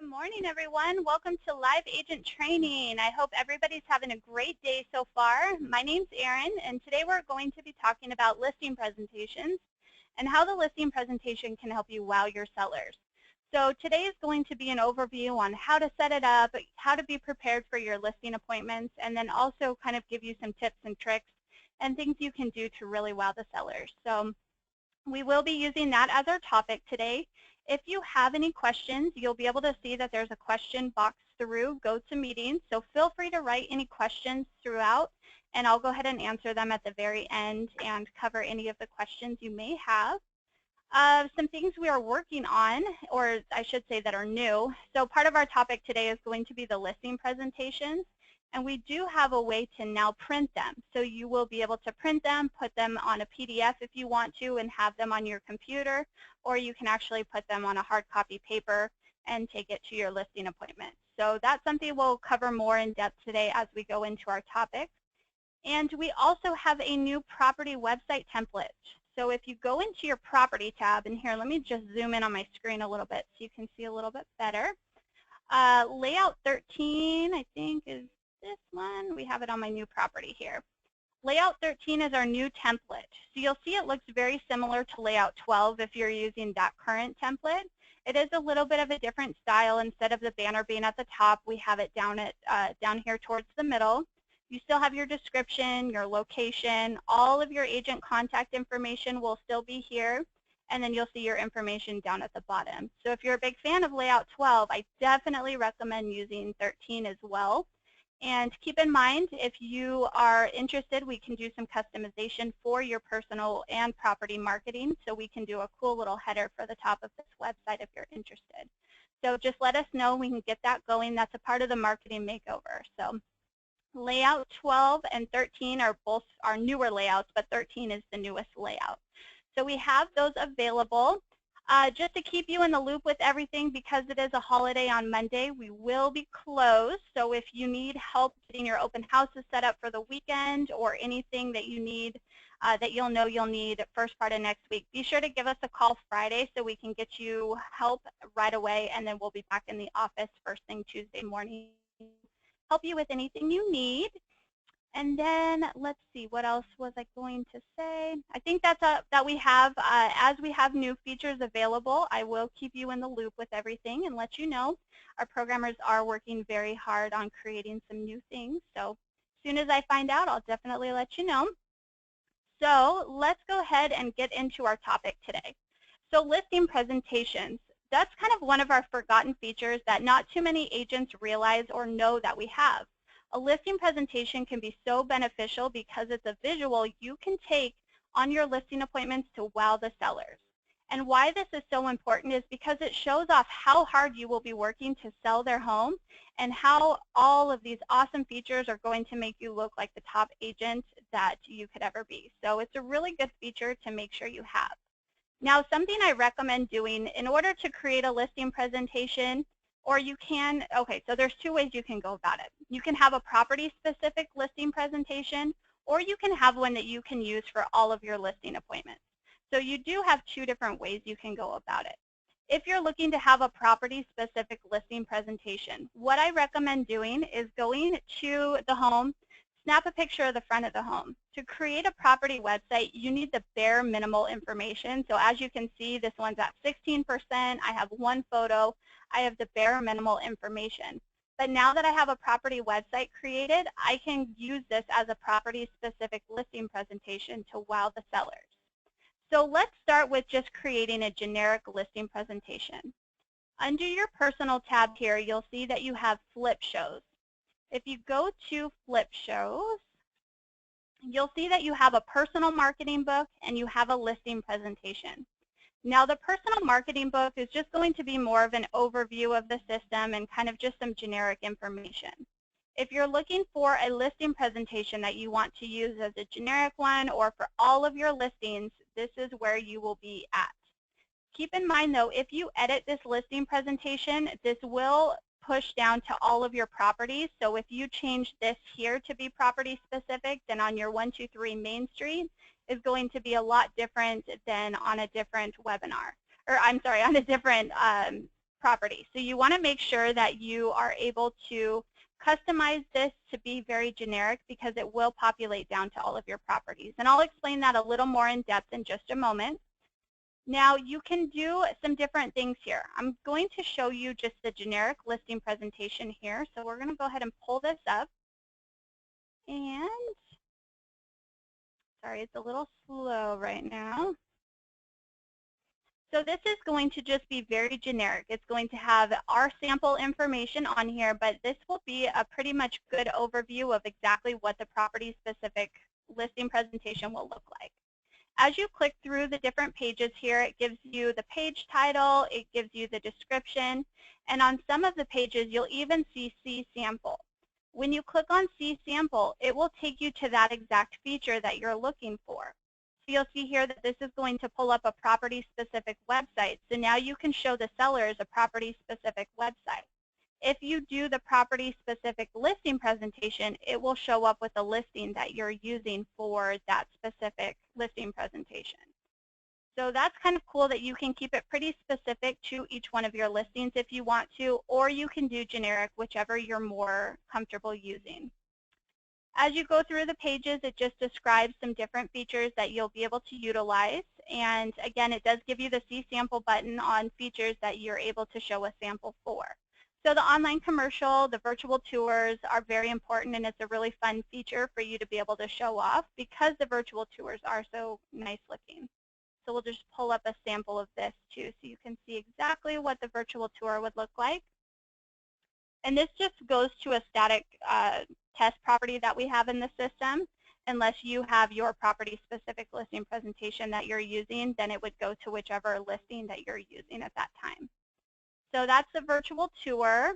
Good morning, everyone. Welcome to Live Agent Training. I hope everybody's having a great day so far. My name's Erin, and today we're going to be talking about listing presentations and how the listing presentation can help you wow your sellers. So today is going to be an overview on how to set it up, how to be prepared for your listing appointments, and then also kind of give you some tips and tricks and things you can do to really wow the sellers. So we will be using that as our topic today. If you have any questions, you'll be able to see that there's a question box through GoToMeeting, so feel free to write any questions throughout, and I'll go ahead and answer them at the very end and cover any of the questions you may have. Some things we are working on, or I should say that are new. So part of our topic today is going to be the listing presentations. And we do have a way to now print them. So you will be able to print them, put them on a PDF if you want to, and have them on your computer, or you can actually put them on a hard copy paper and take it to your listing appointment. So that's something we'll cover more in depth today as we go into our topic. And we also have a new property website template. So if you go into your property tab, and here, let me just zoom in on my screen a little bit so you can see a little bit better. Layout 13, I think, is this one. We have it on my new property here. Layout 13 is our new template. So you'll see it looks very similar to Layout 12 if you're using that current template. It is a little bit of a different style. Instead of the banner being at the top, we have it down here towards the middle. You still have your description, your location, all of your agent contact information will still be here, and then you'll see your information down at the bottom. So if you're a big fan of Layout 12, I definitely recommend using 13 as well. And keep in mind, if you are interested, we can do some customization for your personal and property marketing. So we can do a cool little header for the top of this website if you're interested. So just let us know. We can get that going. That's a part of the marketing makeover. So Layout 12 and 13 are both our newer layouts, but 13 is the newest layout. So we have those available. Just to keep you in the loop with everything, because it is a holiday on Monday, we will be closed. So if you need help getting your open houses set up for the weekend or anything that you need, that you'll need first part of next week, be sure to give us a call Friday so we can get you help right away, and then we'll be back in the office first thing Tuesday morning. Help you with anything you need. And then let's see, what else was I going to say? I think that's that we have, as we have new features available, I will keep you in the loop with everything and let you know. Our programmers are working very hard on creating some new things. So as soon as I find out, I'll definitely let you know. So let's go ahead and get into our topic today. So listing presentations. That's kind of one of our forgotten features that not too many agents realize or know that we have. A listing presentation can be so beneficial because it's a visual you can take on your listing appointments to wow the sellers. And why this is so important is because it shows off how hard you will be working to sell their home and how all of these awesome features are going to make you look like the top agent that you could ever be. So it's a really good feature to make sure you have. Now, something I recommend doing in order to create a listing presentation, or you can, okay, so there's two ways you can go about it. You can have a property-specific listing presentation, or you can have one that you can use for all of your listing appointments. So you do have two different ways you can go about it. If you're looking to have a property-specific listing presentation, what I recommend doing is going to the home, snap a picture of the front of the home. To create a property website, you need the bare minimal information. So as you can see, this one's at 16%. I have one photo. I have the bare minimal information. But now that I have a property website created, I can use this as a property-specific listing presentation to wow the sellers. So let's start with just creating a generic listing presentation. Under your personal tab here, you'll see that you have flip shows. If you go to flip shows, you'll see that you have a personal marketing book and you have a listing presentation. Now, the personal marketing book is just going to be more of an overview of the system and kind of just some generic information. If you're looking for a listing presentation that you want to use as a generic one or for all of your listings, this is where you will be at. Keep in mind, though, if you edit this listing presentation, this will push down to all of your properties. So if you change this here to be property specific, then on your 123 Main Street is going to be a lot different than on a different webinar, or I'm sorry, on a different property. So you want to make sure that you are able to customize this to be very generic because it will populate down to all of your properties. And I'll explain that a little more in depth in just a moment. Now you can do some different things here. I'm going to show you just the generic listing presentation here. So we're going to go ahead and pull this up. And sorry, it's a little slow right now. So this is going to just be very generic. It's going to have our sample information on here, but this will be a pretty much good overview of exactly what the property-specific listing presentation will look like. As you click through the different pages here, it gives you the page title, it gives you the description, and on some of the pages, you'll even see sample. When you click on see sample, it will take you to that exact feature that you're looking for. So you'll see here that this is going to pull up a property-specific website. So now you can show the sellers a property-specific website. If you do the property-specific listing presentation, it will show up with a listing that you're using for that specific listing presentation. So that's kind of cool that you can keep it pretty specific to each one of your listings if you want to, or you can do generic, whichever you're more comfortable using. As you go through the pages, it just describes some different features that you'll be able to utilize. And again, it does give you the See Sample button on features that you're able to show a sample for. So the online commercial, the virtual tours are very important, and it's a really fun feature for you to be able to show off because the virtual tours are so nice looking. So we'll just pull up a sample of this too so you can see exactly what the virtual tour would look like. And this just goes to a static test property that we have in the system. Unless you have your property-specific listing presentation that you're using, then it would go to whichever listing that you're using at that time. So that's the virtual tour.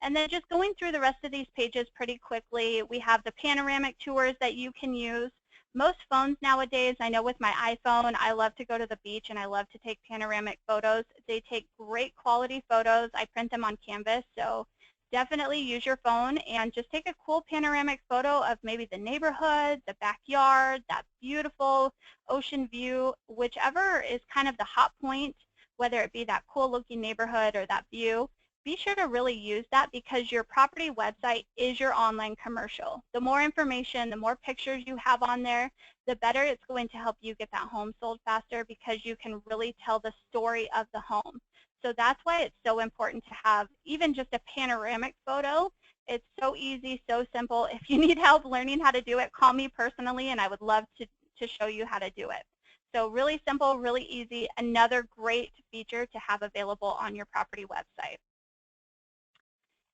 And then just going through the rest of these pages pretty quickly, we have the panoramic tours that you can use. Most phones nowadays, I know with my iPhone, I love to go to the beach and I love to take panoramic photos. They take great quality photos. I print them on canvas, so definitely use your phone and just take a cool panoramic photo of maybe the neighborhood, the backyard, that beautiful ocean view, whichever is kind of the hot point, whether it be that cool looking neighborhood or that view. Be sure to really use that because your property website is your online commercial. The more information, the more pictures you have on there, the better it's going to help you get that home sold faster because you can really tell the story of the home. So that's why it's so important to have even just a panoramic photo. It's so easy, so simple. If you need help learning how to do it, call me personally and I would love to show you how to do it. So really simple, really easy, another great feature to have available on your property website.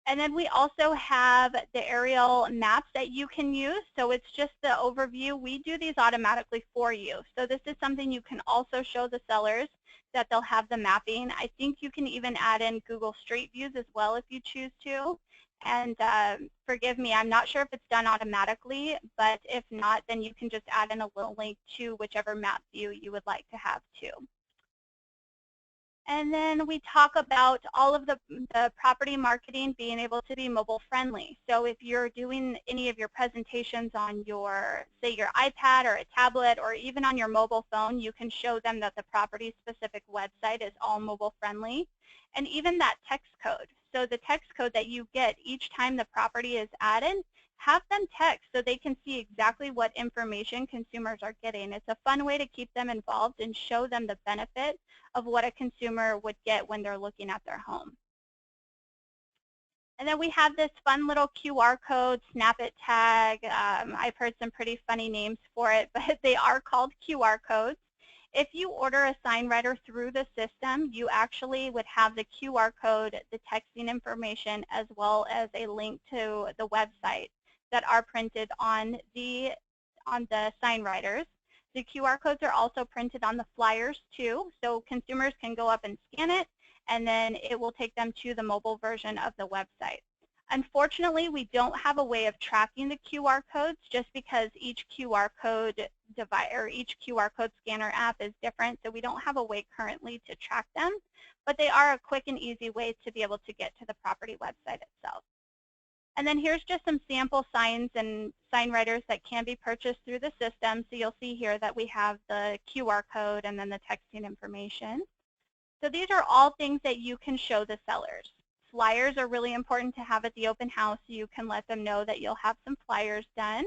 And then we also have the aerial maps that you can use. So it's just the overview. We do these automatically for you. So this is something you can also show the sellers that they'll have the mapping. I think you can even add in Google Street Views as well if you choose to. And forgive me, I'm not sure if it's done automatically, but if not, then you can just add in a little link to whichever map view you would like to have too. And then we talk about all of the property marketing being able to be mobile friendly. So if you're doing any of your presentations on your, say, your iPad or a tablet or even on your mobile phone, you can show them that the property specific website is all mobile friendly. And even that text code. So the text code that you get each time the property is added, have them text so they can see exactly what information consumers are getting. It's a fun way to keep them involved and show them the benefit of what a consumer would get when they're looking at their home. And then we have this fun little QR code, Snap It tag. I've heard some pretty funny names for it, but they are called QR codes. If you order a sign writer through the system, you actually would have the QR code, the texting information, as well as a link to the website that are printed on the sign writers. The QR codes are also printed on the flyers too, so consumers can go up and scan it, and then it will take them to the mobile version of the website. Unfortunately, we don't have a way of tracking the QR codes just because each QR code device or each QR code scanner app is different, so we don't have a way currently to track them, but they are a quick and easy way to be able to get to the property website itself. And then here's just some sample signs and sign writers that can be purchased through the system. So you'll see here that we have the QR code and then the texting information. So these are all things that you can show the sellers. Flyers are really important to have at the open house. You can let them know that you'll have some flyers done.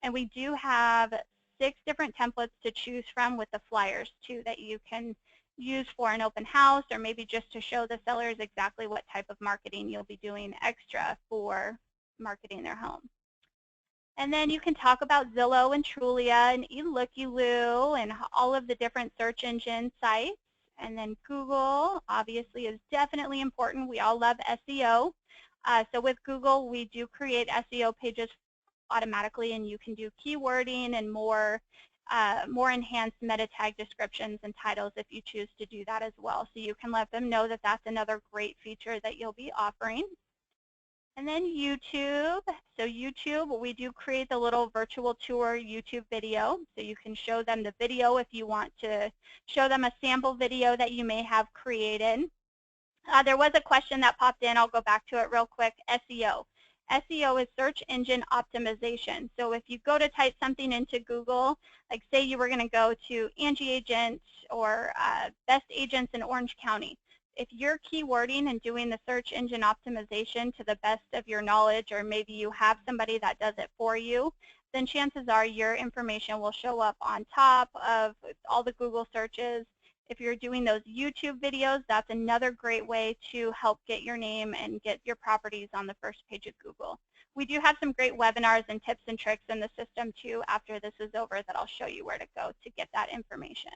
And we do have 6 different templates to choose from with the flyers too that you can use for an open house, or maybe just to show the sellers exactly what type of marketing you'll be doing extra for marketing their home. And then you can talk about Zillow and Trulia and eLookyLoo and all of the different search engine sites. And then Google, obviously, is definitely important. We all love SEO. So with Google, we do create SEO pages automatically, and you can do keywording and more enhanced meta tag descriptions and titles if you choose to do that as well. So you can let them know that that's another great feature that you'll be offering. And then YouTube. So YouTube, we do create the little virtual tour YouTube video. So you can show them the video if you want to show them a sample video that you may have created. There was a question that popped in. I'll go back to it real quick. SEO. SEO is search engine optimization. So if you go to type something into Google, like say you were going to go to Angie Agent or best agents in Orange County, if you're keywording and doing the search engine optimization to the best of your knowledge, or maybe you have somebody that does it for you, then chances are your information will show up on top of all the Google searches. If you're doing those YouTube videos, that's another great way to help get your name and get your properties on the first page of Google. We do have some great webinars and tips and tricks in the system too after this is over that I'll show you where to go to get that information.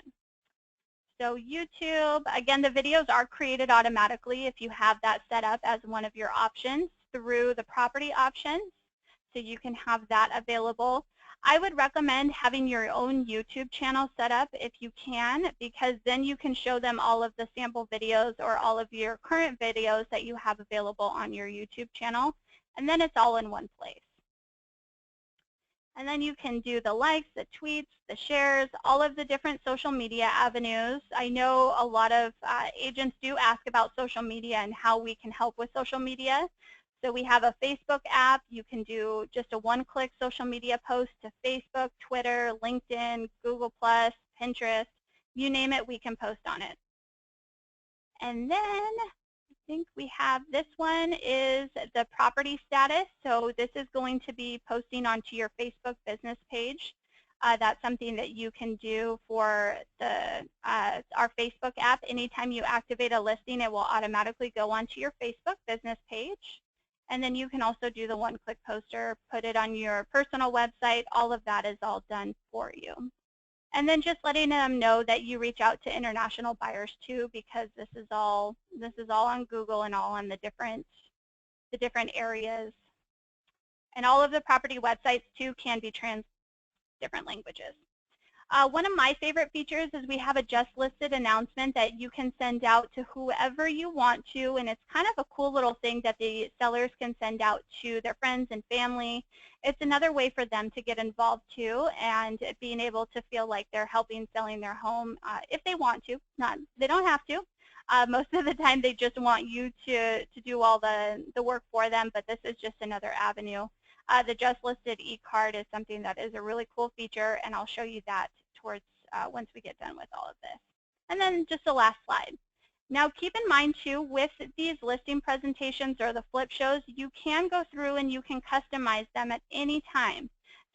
So YouTube, again, the videos are created automatically if you have that set up as one of your options through the property options. So you can have that available. I would recommend having your own YouTube channel set up if you can, because then you can show them all of the sample videos or all of your current videos that you have available on your YouTube channel, and then it's all in one place. And then you can do the likes, the tweets, the shares, all of the different social media avenues. I know a lot of agents do ask about social media and how we can help with social media. So we have a Facebook app. You can do just a one-click social media post to Facebook, Twitter, LinkedIn, Google+, Pinterest. You name it, we can post on it. And then I think we have this one is the property status. So this is going to be posting onto your Facebook business page. That's something that you can do for the our Facebook app. Anytime you activate a listing, it will automatically go onto your Facebook business page. And then you can also do the one-click poster, put it on your personal website. All of that is all done for you. And then just letting them know that you reach out to international buyers too, because this is all on Google and all on the different areas. And all of the property websites too can be different languages. One of my favorite features is we have a just listed announcement that you can send out to whoever you want to, and it's kind of a cool little thing that the sellers can send out to their friends and family. It's another way for them to get involved too, and being able to feel like they're helping selling their home if they want to. They don't have to. Most of the time they just want you to do all the work for them, but this is just another avenue. The just listed e-card is something that is a really cool feature, and I'll show you that towards once we get done with all of this. And then just the last slide. Now keep in mind too, with these listing presentations or the flip shows, you can go through and you can customize them at any time.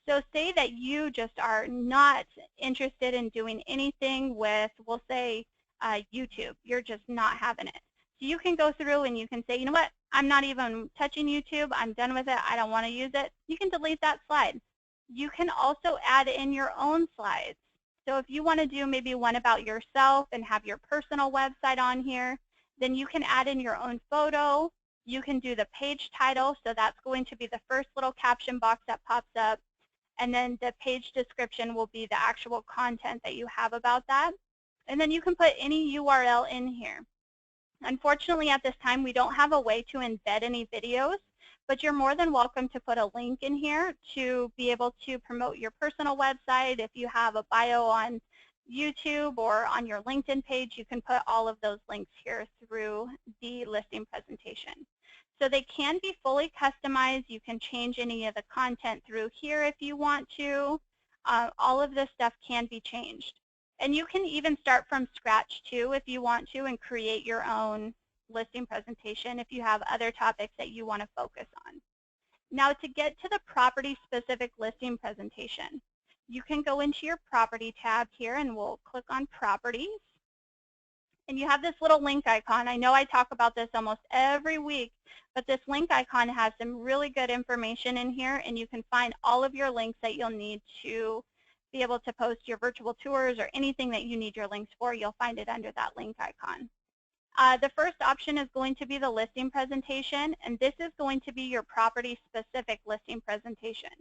So say that you just are not interested in doing anything with, we'll say, YouTube. You're just not having it. So you can go through and you can say, you know what, I'm not even touching YouTube. I'm done with it. I don't want to use it. You can delete that slide. You can also add in your own slides. So if you want to do maybe one about yourself and have your personal website on here, then you can add in your own photo. You can do the page title. So that's going to be the first little caption box that pops up. And then the page description will be the actual content that you have about that. And then you can put any URL in here. Unfortunately, at this time, we don't have a way to embed any videos, but you're more than welcome to put a link in here to be able to promote your personal website. If you have a bio on YouTube or on your LinkedIn page, you can put all of those links here through the listing presentation. So they can be fully customized. You can change any of the content through here if you want to. All of this stuff can be changed. And you can even start from scratch too if you want to and create your own listing presentation if you have other topics that you want to focus on. Now to get to the property specific listing presentation, you can go into your property tab here and we'll click on properties. And you have this little link icon. I know I talk about this almost every week, but this link icon has some really good information in here, and you can find all of your links that you'll need to be able to post your virtual tours or anything that you need your links for. You'll find it under that link icon. The first option is going to be the listing presentation, and this is going to be your property-specific listing presentation.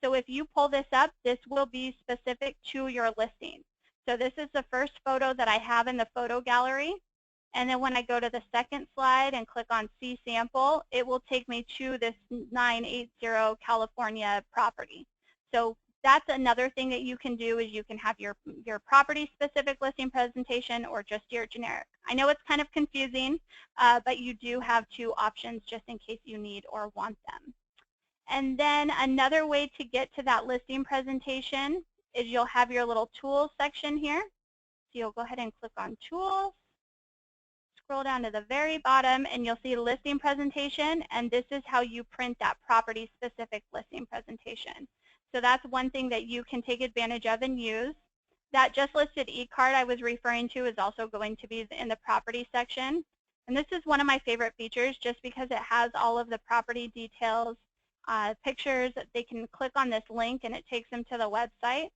So if you pull this up, this will be specific to your listing. So this is the first photo that I have in the photo gallery. And then when I go to the second slide and click on See Sample, it will take me to this 980 California property. So that's another thing that you can do is you can have your property-specific listing presentation or just your generic. I know it's kind of confusing, but you do have two options just in case you need or want them. And then another way to get to that listing presentation is you'll have your little tools section here. So you'll go ahead and click on tools, scroll down to the very bottom, and you'll see listing presentation, and this is how you print that property-specific listing presentation. So that's one thing that you can take advantage of and use. That just listed e-card I was referring to is also going to be in the property section. And this is one of my favorite features just because it has all of the property details, pictures. They can click on this link and it takes them to the website.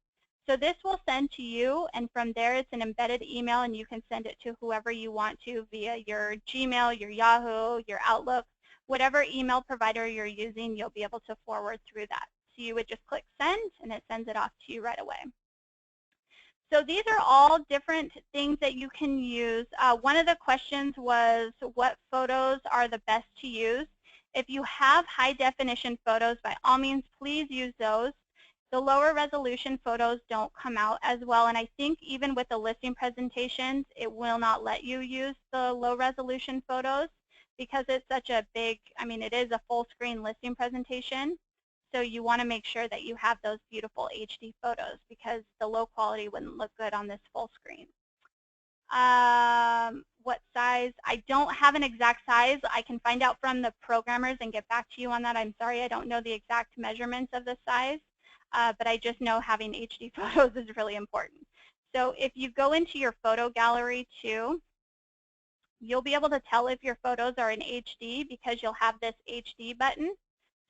So this will send to you, and from there it's an embedded email, and you can send it to whoever you want to via your Gmail, your Yahoo, your Outlook, whatever email provider you're using, you'll be able to forward through that. So you would just click send, and it sends it off to you right away. So these are all different things that you can use. One of the questions was what photos are the best to use. If you have high definition photos, by all means, please use those. The lower resolution photos don't come out as well, and I think even with the listing presentations, it will not let you use the low resolution photos because it's such a big, I mean, it is a full screen listing presentation. So you want to make sure that you have those beautiful HD photos because the low quality wouldn't look good on this full screen. What size? I don't have an exact size. I can find out from the programmers and get back to you on that. I'm sorry, I don't know the exact measurements of the size. But I just know having HD photos is really important. So if you go into your photo gallery too, you'll be able to tell if your photos are in HD because you'll have this HD button.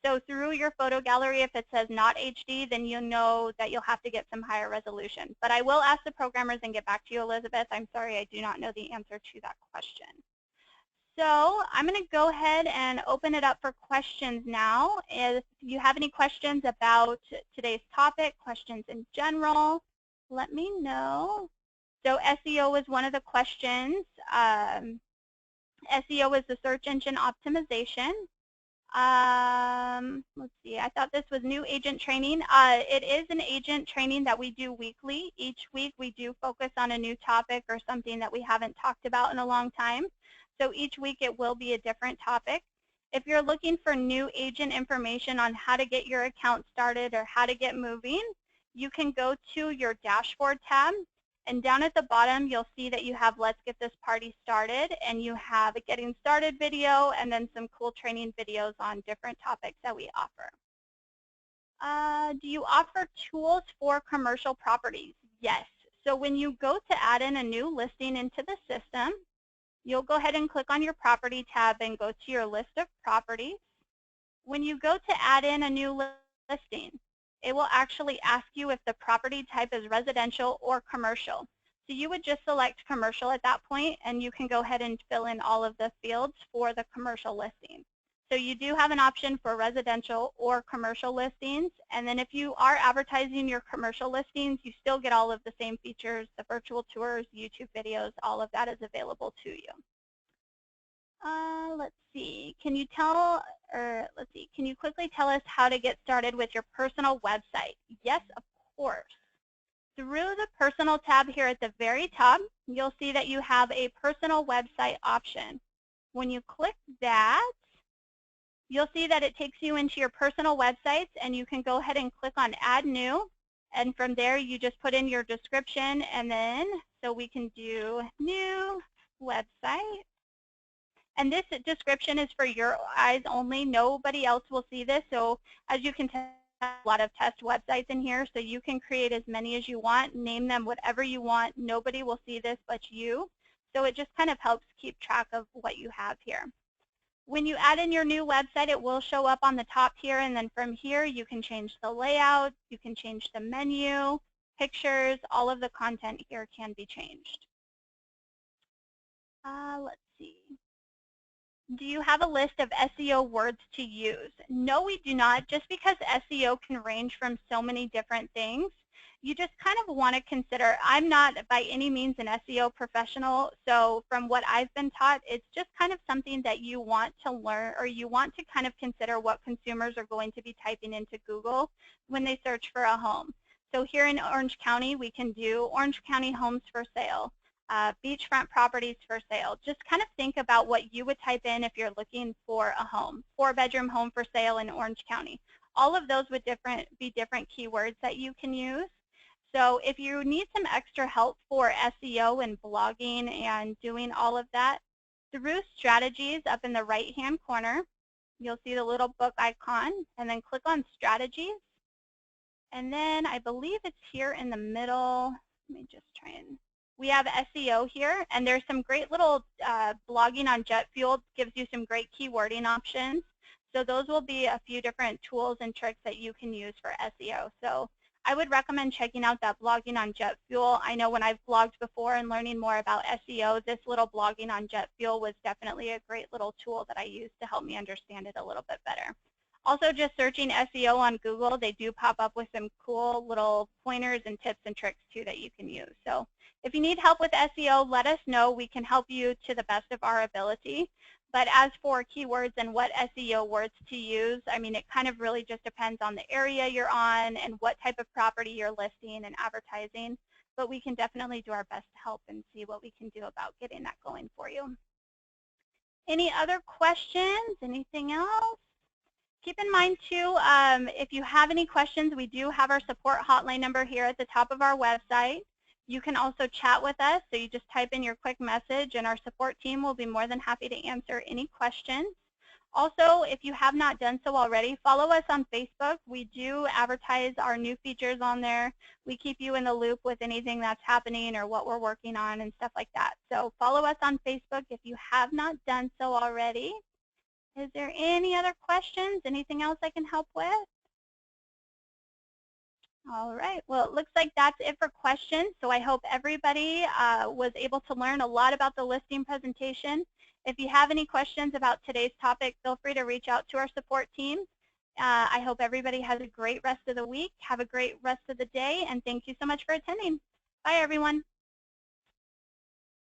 So through your photo gallery, if it says not HD, then you'll know that you'll have to get some higher resolution. But I will ask the programmers and get back to you, Elizabeth. I'm sorry, I do not know the answer to that question. So I'm going to go ahead and open it up for questions now. If you have any questions about today's topic, questions in general, let me know. So SEO is one of the questions. SEO is the search engine optimization. Let's see, I thought this was new agent training. It is an agent training that we do weekly. Each week we do focus on a new topic or something that we haven't talked about in a long time. So each week it will be a different topic. If you're looking for new agent information on how to get your account started or how to get moving, you can go to your dashboard tab. And down at the bottom, you'll see that you have Let's Get This Party Started, and you have a Getting Started video and then some cool training videos on different topics that we offer. Do you offer tools for commercial properties? Yes. So when you go to add in a new listing into the system, you'll go ahead and click on your property tab and go to your list of properties. When you go to add in a new listing, it will actually ask you if the property type is residential or commercial. So you would just select commercial at that point, and you can go ahead and fill in all of the fields for the commercial listing. So you do have an option for residential or commercial listings, and then if you are advertising your commercial listings, you still get all of the same features, the virtual tours, YouTube videos, all of that is available to you. Let's see, can you quickly tell us how to get started with your personal website? Yes, of course. Through the personal tab here at the very top, you'll see that you have a personal website option. When you click that, you'll see that it takes you into your personal websites, and you can go ahead and click on Add New, And from there, you just put in your description, and then, so we can do new website. And this description is for your eyes only. Nobody else will see this. So as you can tell, a lot of test websites in here, so you can create as many as you want, name them whatever you want. Nobody will see this but you. So it just kind of helps keep track of what you have here. When you add in your new website, it will show up on the top here, and then from here you can change the layout, you can change the menu, pictures, all of the content here can be changed. Let's see. Do you have a list of SEO words to use? No, we do not. Just because SEO can range from so many different things, you just kind of want to consider, I'm not by any means an SEO professional, so from what I've been taught, it's just kind of something that you want to learn, or you want to kind of consider what consumers are going to be typing into Google when they search for a home. So here in Orange County, we can do Orange County homes for sale. Beachfront properties for sale. Just kind of think about what you would type in if you're looking for a home, 4-bedroom home for sale in Orange County. All of those would be different keywords that you can use. So if you need some extra help for SEO and blogging and doing all of that, through strategies up in the right-hand corner, you'll see the little book icon, and then click on strategies. And then I believe it's here in the middle. Let me just try and we have SEO here, and there's some great little blogging on jet fuel gives you some great keywording options. So those will be a few different tools and tricks that you can use for SEO. So I would recommend checking out that blogging on jet fuel. I know when I've blogged before and learning more about SEO, this little blogging on jet fuel was definitely a great little tool that I used to help me understand it a little bit better. Also, just searching SEO on Google, they do pop up with some cool little pointers and tips and tricks too that you can use. So if you need help with SEO, let us know. We can help you to the best of our ability. But as for keywords and what SEO words to use, I mean, it kind of really just depends on the area you're on and what type of property you're listing and advertising. But we can definitely do our best to help and see what we can do about getting that going for you. Any other questions? Anything else? Keep in mind, too, if you have any questions, we do have our support hotline number here at the top of our website. You can also chat with us, so you just type in your quick message, and our support team will be more than happy to answer any questions. Also, if you have not done so already, follow us on Facebook. We do advertise our new features on there. We keep you in the loop with anything that's happening or what we're working on and stuff like that. So follow us on Facebook if you have not done so already. Is there any other questions? Anything else I can help with? All right. Well, it looks like that's it for questions. So I hope everybody was able to learn a lot about the listing presentation. If you have any questions about today's topic, feel free to reach out to our support team. I hope everybody has a great rest of the week. Have a great rest of the day, and thank you so much for attending. Bye, everyone.